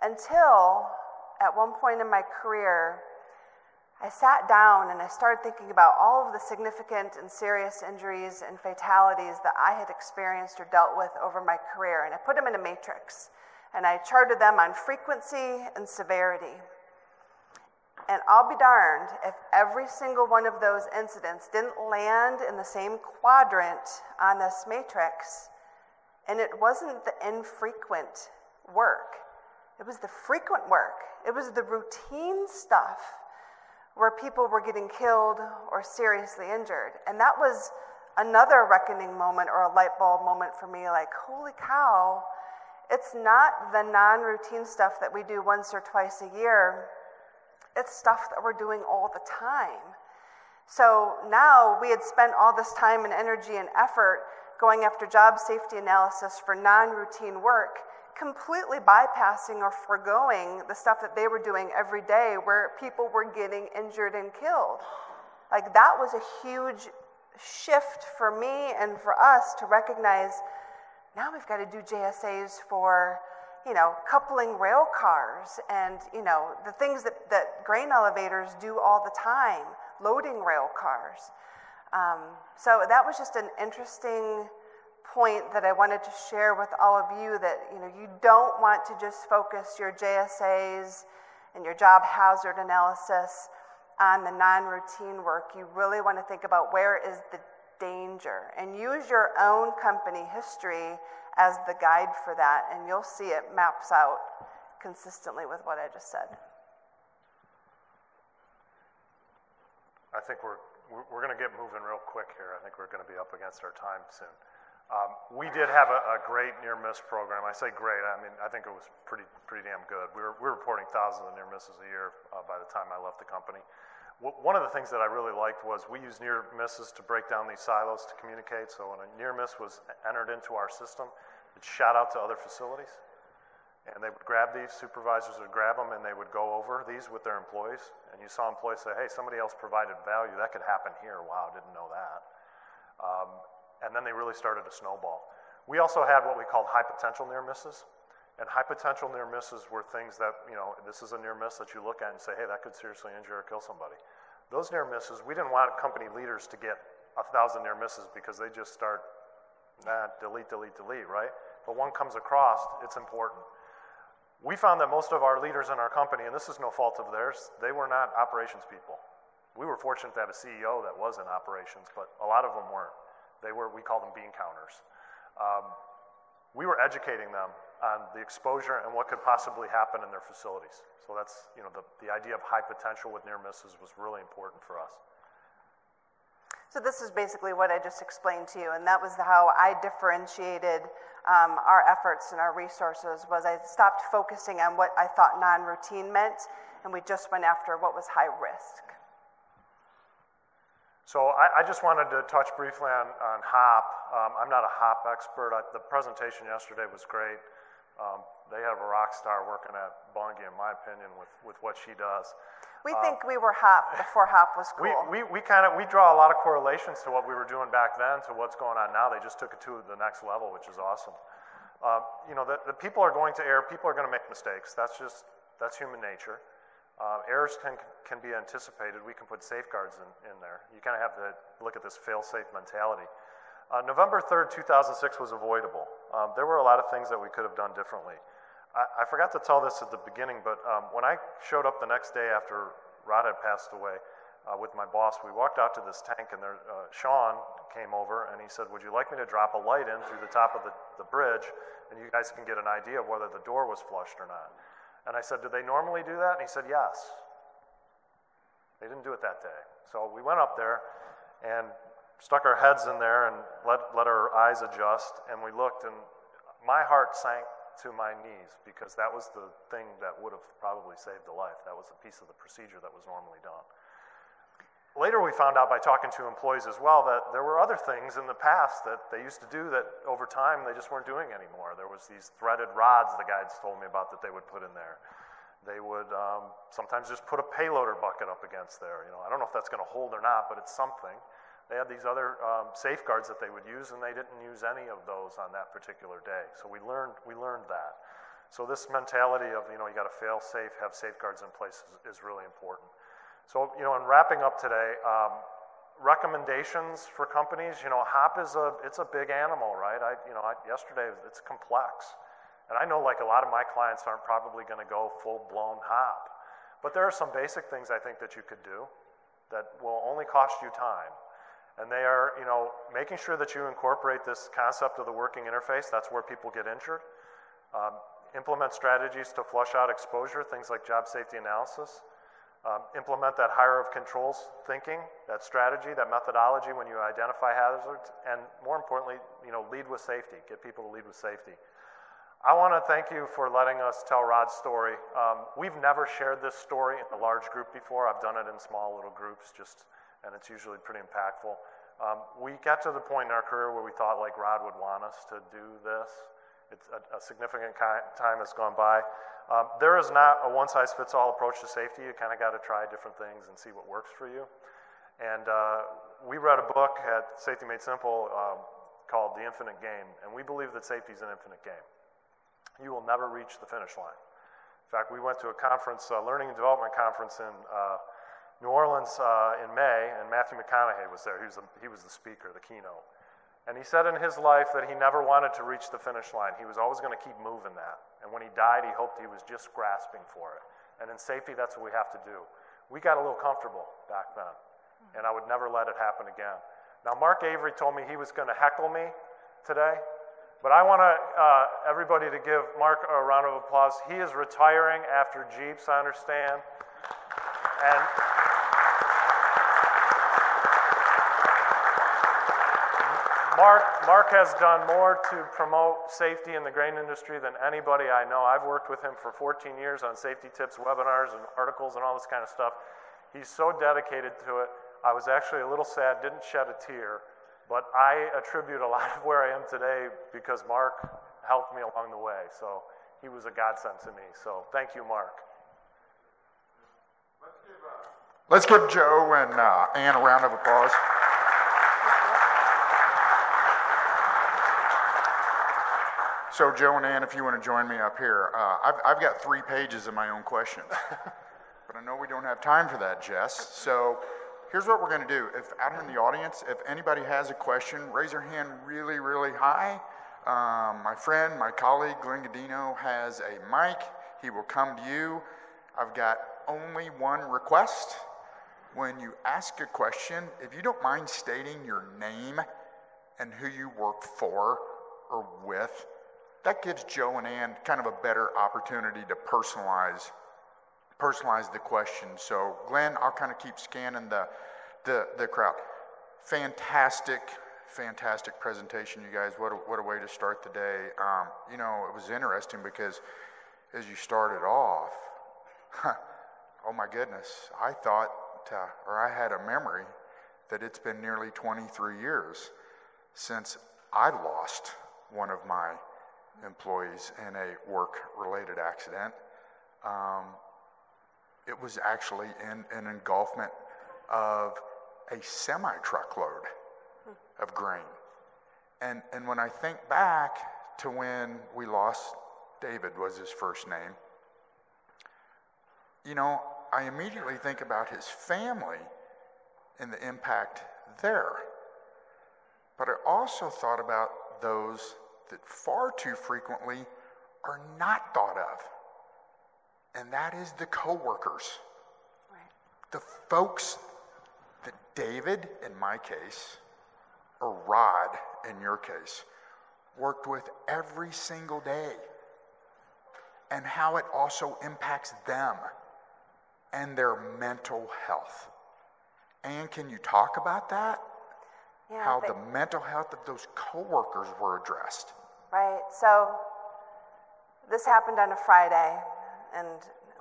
until at one point in my career, I sat down and I started thinking about all of the significant and serious injuries and fatalities that I had experienced or dealt with over my career, and I put them in a matrix, and I charted them on frequency and severity. And I'll be darned if every single one of those incidents didn't land in the same quadrant on this matrix. And it wasn't the infrequent work. It was the frequent work. It was the routine stuff where people were getting killed or seriously injured. And that was another reckoning moment or a light bulb moment for me, like, holy cow, it's not the non-routine stuff that we do once or twice a year. It's stuff that we're doing all the time. So now we had spent all this time and energy and effort going after job safety analysis for non-routine work, completely bypassing or foregoing the stuff that they were doing every day where people were getting injured and killed. Like, that was a huge shift for me and for us to recognize now we've got to do JSAs for coupling rail cars and, the things that grain elevators do all the time, loading rail cars. So that was just an interesting point that I wanted to share with all of you, that you don't want to just focus your JSAs and your job hazard analysis on the non-routine work. You really want to think about where is the danger, and use your own company history as the guide for that, and you'll see it maps out consistently with what I just said. I think we're going to get moving real quick here. I think we're going to be up against our time soon. We did have a great near-miss program. I say great. I mean, I think it was pretty damn good. We were reporting thousands of near misses a year by the time I left the company. One of the things that I really liked was we used near misses to break down these silos to communicate. So when a near miss was entered into our system, it shot out to other facilities. And they would grab these, supervisors would grab them, and they would go over these with their employees. And you saw employees say, hey, somebody else provided value. That could happen here. Wow, didn't know that. And then they really started to snowball. We also had what we called high potential near misses. And high potential near misses were things that, this is a near miss that you look at and say, hey, that could seriously injure or kill somebody. Those near misses, we didn't want company leaders to get 1,000 near misses because they just start, delete, right? But one comes across, it's important. We found that most of our leaders in our company, and this is no fault of theirs, they were not operations people. We were fortunate to have a CEO that was in operations, but a lot of them weren't. We called them bean counters. We were educating them on the exposure and what could possibly happen in their facilities. So that's, the idea of high potential with near misses was really important for us. So this is basically what I just explained to you, and that was how I differentiated our efforts and our resources. Was I stopped focusing on what I thought non-routine meant, and we just went after what was high risk. So I just wanted to touch briefly on HOP. I'm not a HOP expert. The presentation yesterday was great. They have a rock star working at Bungie, in my opinion, with what she does. We think we were HOP before HOP was cool. We draw a lot of correlations to what we were doing back then to what's going on now. They just took it to the next level, which is awesome. The people are going to err. People are going to make mistakes. That's human nature. Errors can be anticipated. We can put safeguards in there. You kind of have to look at this fail-safe mentality. November 3rd, 2006 was avoidable. There were a lot of things that we could have done differently. I forgot to tell this at the beginning, but when I showed up the next day after Rod had passed away with my boss, we walked out to this tank, and Sean came over, and he said, would you like me to drop a light in through the top of the bridge, and you guys can get an idea of whether the door was flushed or not? And I said, do they normally do that? And he said, yes. They didn't do it that day. So we went up there and stuck our heads in there and let our eyes adjust, and we looked, and my heart sank to my knees because that was the thing that would have probably saved a life. That was a piece of the procedure that was normally done. Later we found out by talking to employees as well that there were other things in the past that they used to do that over time they just weren't doing anymore. There was these threaded rods the guides told me about that they would put in there. They would sometimes just put a payloader bucket up against there. I don't know if that's going to hold or not, but it's something. They had these other safeguards that they would use, and they didn't use any of those on that particular day. So we learned that. So this mentality of, you got to fail safe, have safeguards in place is really important. So, in wrapping up today, recommendations for companies, HOP it's a big animal, right? Yesterday, it's complex. And I know like a lot of my clients aren't probably going to go full-blown HOP. But there are some basic things I think that you could do that will only cost you time. And they are, making sure that you incorporate this concept of the working interface. That's where people get injured. Implement strategies to flush out exposure, things like job safety analysis. Implement that higher of controls thinking, that strategy, that methodology when you identify hazards, and more importantly, lead with safety. Get people to lead with safety. I want to thank you for letting us tell Rod's story. We've never shared this story in a large group before. I've done it in small little groups, and it's usually pretty impactful. We got to the point in our career where we thought like Rod would want us to do this. It's a significant time has gone by. There is not a one-size-fits-all approach to safety. You kind of got to try different things and see what works for you. And we read a book at Safety Made Simple called The Infinite Game, and we believe that safety is an infinite game. You will never reach the finish line. In fact, we went to a conference, learning and development conference in New Orleans in May, and Matthew McConaughey was there. He was the speaker, the keynote. And he said in his life that he never wanted to reach the finish line. He was always going to keep moving that. And when he died, he hoped he was just grasping for it. And in safety, that's what we have to do. We got a little comfortable back then, and I would never let it happen again. Now, Mark Avery told me he was going to heckle me today, but I want everybody to give Mark a round of applause. He is retiring after Jeeps, I understand. And Mark has done more to promote safety in the grain industry than anybody I know. I've worked with him for 14 years on safety tips, webinars, and articles, and all this kind of stuff. He's so dedicated to it. I was actually a little sad, didn't shed a tear, but I attribute a lot of where I am today because Mark helped me along the way. So he was a godsend to me. So thank you, Mark. Let's give Joe and Ann a round of applause. So Joe and Ann, if you want to join me up here, I've got 3 pages of my own questions, but I know we don't have time for that, Jess. So here's what we're going to do. If out in the audience, if anybody has a question, raise your hand really, really high. My friend, my colleague, Glenn Godino, has a mic. He will come to you. I've got only one request. When you ask a question, if you don't mind stating your name and who you work for or with, that gives Joe and Ann kind of a better opportunity to personalize the question. So Glenn, I'll kind of keep scanning the crowd. Fantastic presentation, you guys. What a way to start the day. You know, it was interesting because as you started off, oh my goodness, I thought, or I had a memory that it's been nearly 23 years since I lost one of my employees in a work-related accident. It was actually in an engulfment of a semi-truckload of grain. And when I think back to when we lost, David was his first name, you know, I immediately think about his family and the impact there. But I also thought about those that far too frequently are not thought of. And that is the coworkers. Right. The folks that David, in my case, or Rod, in your case, worked with every single day. And how it also impacts them and their mental health. Ann, can you talk about that? Yeah, how the mental health of those coworkers were addressed. Right, so this happened on a Friday, and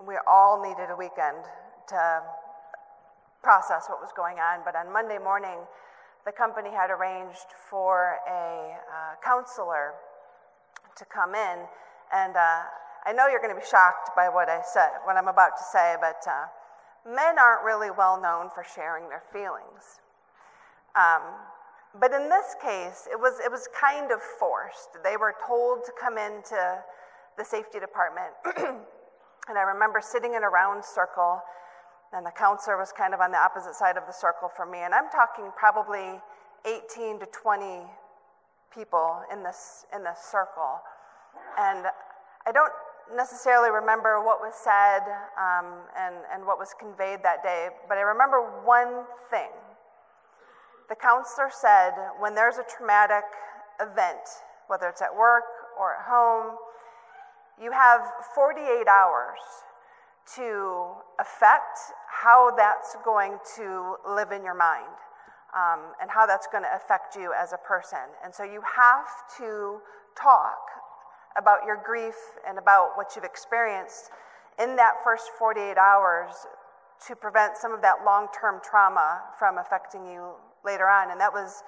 we all needed a weekend to process what was going on, but on Monday morning, the company had arranged for a counselor to come in, and I know you're going to be shocked by what I'm about to say, but men aren't really well known for sharing their feelings. But in this case, it was kind of forced. They were told to come into the safety department, and I remember sitting in a round circle, and the counselor was kind of on the opposite side of the circle from me, and I'm talking probably 18 to 20 people in this circle, and I don't necessarily remember what was said and what was conveyed that day, but I remember one thing. The counselor said, when there's a traumatic event, whether it's at work or at home, you have 48 hours to affect how that's going to live in your mind and how that's going to affect you as a person. And so you have to talk about your grief and about what you've experienced in that first 48 hours to prevent some of that long-term trauma from affecting you later on. And that was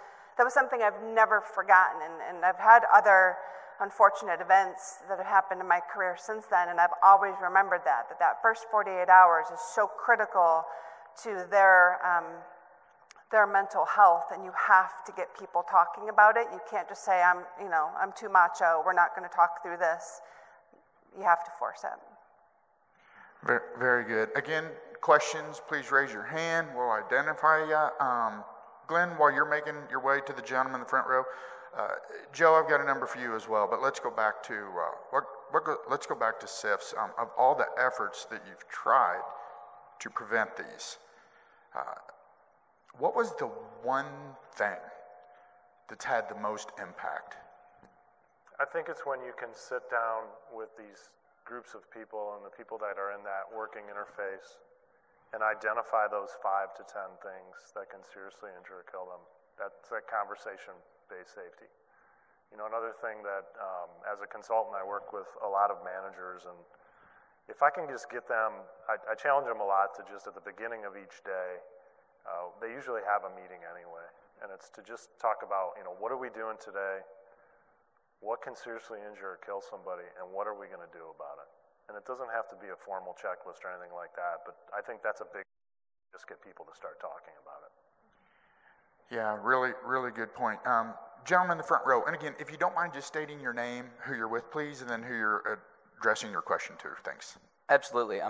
something I've never forgotten. And I've had other unfortunate events that have happened in my career since then, and I've always remembered that first 48 hours is so critical to their mental health, and you have to get people talking about it. You can't just say, I'm too macho, we're not going to talk through this. You have to force it. Very, very good. Again, questions, please raise your hand. We'll identify you. Glenn, while you're making your way to the gentleman in the front row, Joe, I've got a number for you as well. But let's go back to let's go back to SIFs. Of all the efforts that you've tried to prevent these, what was the one thing that's had the most impact? I think it's when you can sit down with these groups of people and the people that are in that working interface and identify those 5 to 10 things that can seriously injure or kill them. That's that conversation-based safety. You know, another thing that, as a consultant, I work with a lot of managers, and if I can just get them, I challenge them a lot to just at the beginning of each day, they usually have a meeting anyway, and it's to just talk about, you know, what are we doing today? What can seriously injure or kill somebody, and what are we going to do about it? And it doesn't have to be a formal checklist or anything like that, but I think that's a big, just get people to start talking about it. Yeah, really, really good point. Gentleman in the front row, and again, if you don't mind just stating your name, who you're with, please, and then who you're addressing your question to. Thanks. Absolutely.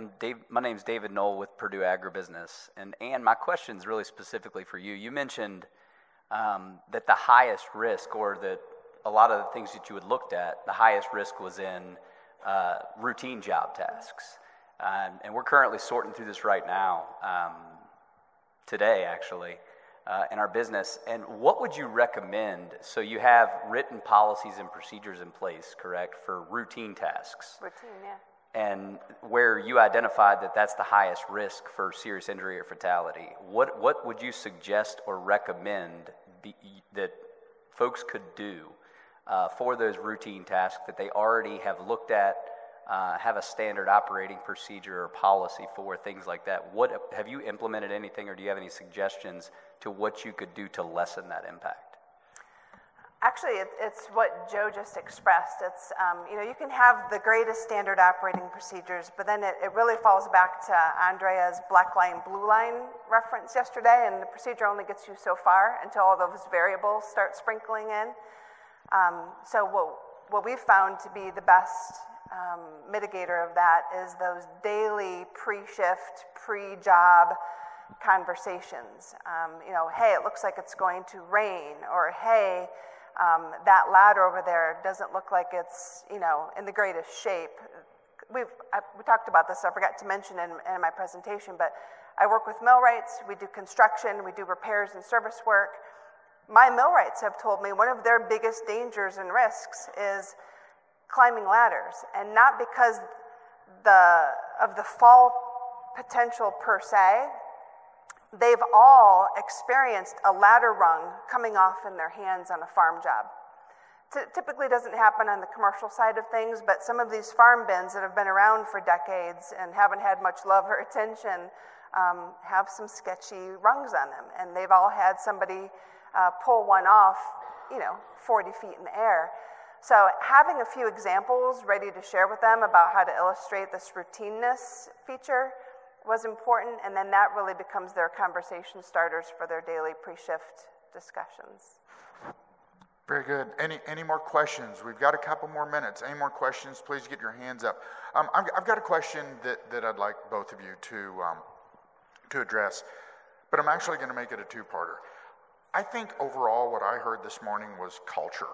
My name's David Knoll with Purdue Agribusiness, and Ann, my question is really specifically for you. You mentioned that the highest risk, or that a lot of the things that you had looked at, the highest risk was in routine job tasks. And we're currently sorting through this right now, today actually, in our business. And what would you recommend? So you have written policies and procedures in place, correct, for routine tasks? Routine, yeah. And where you identified that that's the highest risk for serious injury or fatality, what would you suggest or recommend that folks could do for those routine tasks that they already have looked at, have a standard operating procedure or policy for, things like that? What have you implemented anything, or do you have any suggestions to what you could do to lessen that impact? Actually, it's what Joe just expressed. It's, you know, you can have the greatest standard operating procedures, but then it really falls back to Andrea's black line, blue line reference yesterday, and the procedure only gets you so far until all those variables start sprinkling in. So what we've found to be the best mitigator of that is those daily pre-shift, pre-job conversations. You know, hey, it looks like it's going to rain, or hey, that ladder over there doesn't look like it's, you know, in the greatest shape. We talked about this, I forgot to mention in my presentation, but I work with millwrights, we do construction, we do repairs and service work. My millwrights have told me one of their biggest dangers and risks is climbing ladders, and not because of the fall potential per se. They've all experienced a ladder rung coming off in their hands on a farm job. Typically doesn't happen on the commercial side of things, but some of these farm bins that have been around for decades and haven't had much love or attention have some sketchy rungs on them, and they've all had somebody pull one off, you know, 40 feet in the air. So having a few examples ready to share with them about how to illustrate this routineness feature was important, and then that really becomes their conversation starters for their daily pre-shift discussions. Very good. Any more questions? We've got a couple more minutes. Any more questions? Please get your hands up. I've got a question that I'd like both of you to address, but I'm actually going to make it a two-parter. I think overall what I heard this morning was culture,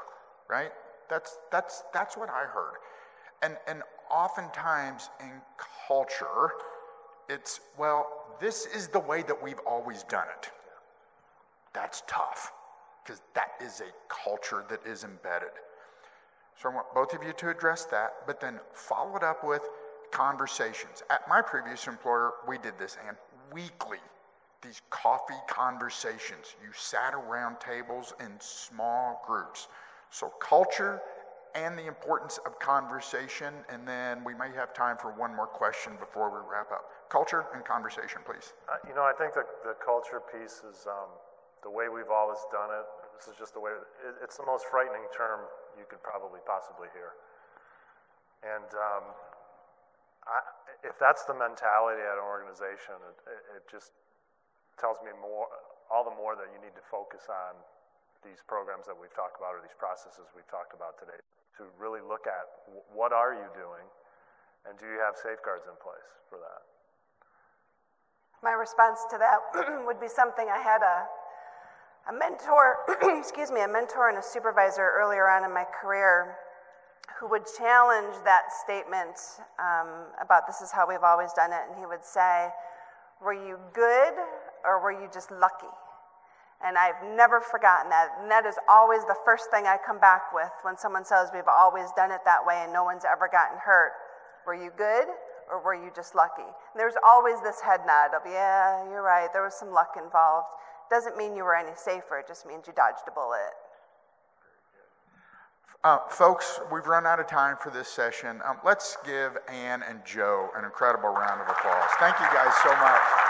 right? That's what I heard. And oftentimes in culture, it's, well, this is the way that we've always done it. That's tough, because that is a culture that is embedded. So I want both of you to address that, but then follow it up with conversations. At my previous employer, we did this, and weekly, these coffee conversations. You sat around tables in small groups. So culture and the importance of conversation, and then we may have time for one more question before we wrap up. Culture and conversation, please. You know, I think the culture piece is the way we've always done it. This is just the way, it's the most frightening term you could probably possibly hear. And if that's the mentality at an organization, it just tells me all the more that you need to focus on these programs that we've talked about, or these processes we've talked about today, to really look at what are you doing, and do you have safeguards in place for that? My response to that would be something I had a mentor, excuse me, a mentor and a supervisor earlier on in my career who would challenge that statement about this is how we've always done it, and he would say, were you good or were you just lucky? And I've never forgotten that, and that is always the first thing I come back with when someone says we've always done it that way and no one's ever gotten hurt. Were you good or were you just lucky? And there's always this head nod of, yeah, you're right, there was some luck involved. Doesn't mean you were any safer, it just means you dodged a bullet. Folks, we've run out of time for this session. Let's give Ann and Joe an incredible round of applause. Thank you guys so much.